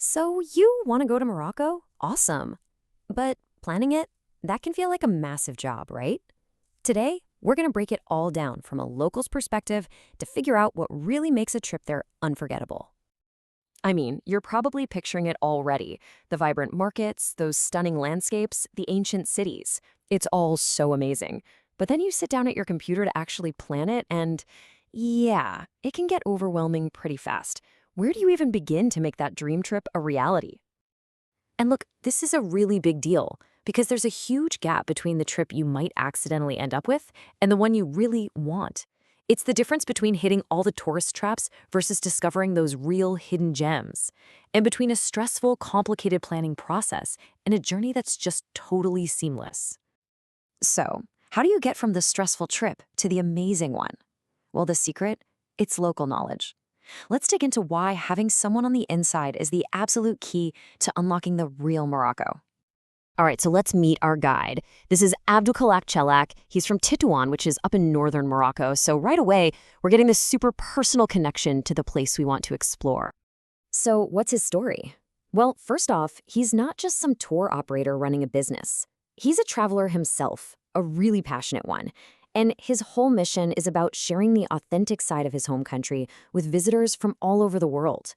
So you want to go to Morocco? Awesome. But planning it, that can feel like a massive job, right? Today, we're going to break it all down from a local's perspective to figure out what really makes a trip there unforgettable. I mean, you're probably picturing it already. The vibrant markets, those stunning landscapes, the ancient cities. It's all so amazing. But then you sit down at your computer to actually plan it and, yeah, it can get overwhelming pretty fast. Where do you even begin to make that dream trip a reality? And look, this is a really big deal because there's a huge gap between the trip you might accidentally end up with and the one you really want. It's the difference between hitting all the tourist traps versus discovering those real hidden gems, and between a stressful, complicated planning process and a journey that's just totally seamless. So, how do you get from the stressful trip to the amazing one? Well, the secret? It's local knowledge. Let's dig into why having someone on the inside is the absolute key to unlocking the real Morocco. All right, so let's meet our guide. This is Abdulkalak Chelak. He's from Tétouan, which is up in northern Morocco. So right away, we're getting this super personal connection to the place we want to explore. So what's his story? Well, first off, he's not just some tour operator running a business. He's a traveler himself, a really passionate one. And his whole mission is about sharing the authentic side of his home country with visitors from all over the world.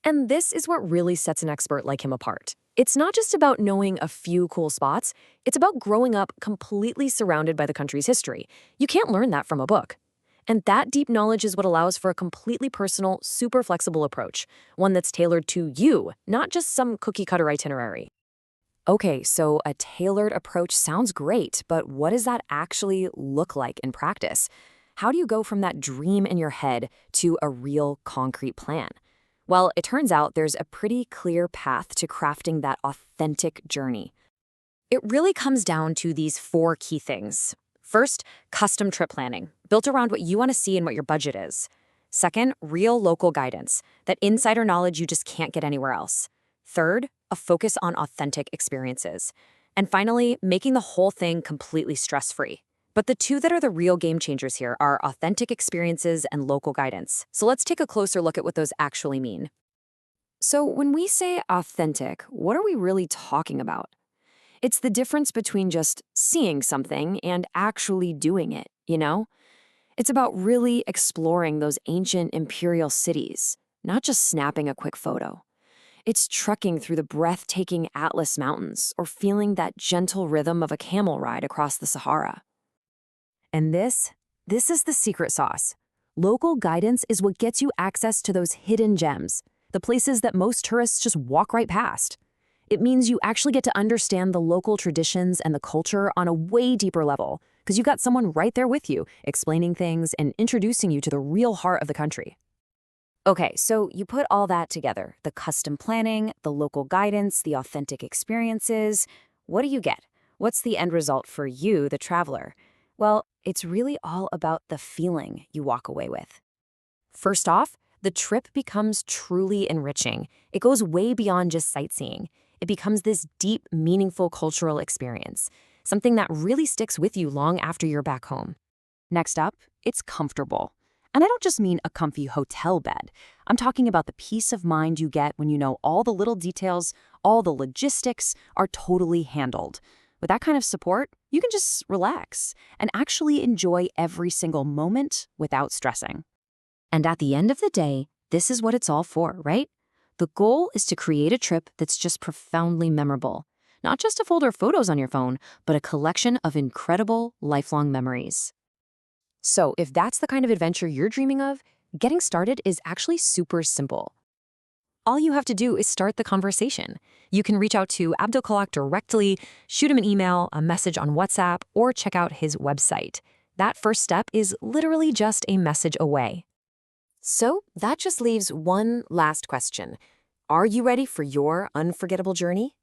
And this is what really sets an expert like him apart. It's not just about knowing a few cool spots, it's about growing up completely surrounded by the country's history. You can't learn that from a book. And that deep knowledge is what allows for a completely personal, super flexible approach, one that's tailored to you, not just some cookie-cutter itinerary. Okay, so a tailored approach sounds great, but what does that actually look like in practice? How do you go from that dream in your head to a real concrete plan? Well, it turns out there's a pretty clear path to crafting that authentic journey. It really comes down to these 4 key things. First, custom trip planning, built around what you want to see and what your budget is. Second, real local guidance, that insider knowledge you just can't get anywhere else. Third, a focus on authentic experiences. And finally, making the whole thing completely stress-free. But the 2 that are the real game changers here are authentic experiences and local guidance. So let's take a closer look at what those actually mean. So when we say authentic, what are we really talking about? It's the difference between just seeing something and actually doing it, you know? It's about really exploring those ancient imperial cities, not just snapping a quick photo. It's trekking through the breathtaking Atlas Mountains or feeling that gentle rhythm of a camel ride across the Sahara. And this is the secret sauce. Local guidance is what gets you access to those hidden gems, the places that most tourists just walk right past. It means you actually get to understand the local traditions and the culture on a way deeper level, because you've got someone right there with you, explaining things and introducing you to the real heart of the country. Okay, so you put all that together, the custom planning, the local guidance, the authentic experiences. What do you get? What's the end result for you, the traveler? Well, it's really all about the feeling you walk away with. First off, the trip becomes truly enriching. It goes way beyond just sightseeing. It becomes this deep, meaningful cultural experience, something that really sticks with you long after you're back home. Next up, it's comfortable. And I don't just mean a comfy hotel bed. I'm talking about the peace of mind you get when you know all the little details, all the logistics are totally handled. With that kind of support, you can just relax and actually enjoy every single moment without stressing. And at the end of the day, this is what it's all for, right? The goal is to create a trip that's just profoundly memorable. Not just a folder of photos on your phone, but a collection of incredible, lifelong memories. So if that's the kind of adventure you're dreaming of, getting started is actually super simple. All you have to do is start the conversation. You can reach out to Abdulkalak directly, shoot him an email, a message on WhatsApp, or check out his website. That first step is literally just a message away. So that just leaves one last question. Are you ready for your unforgettable journey?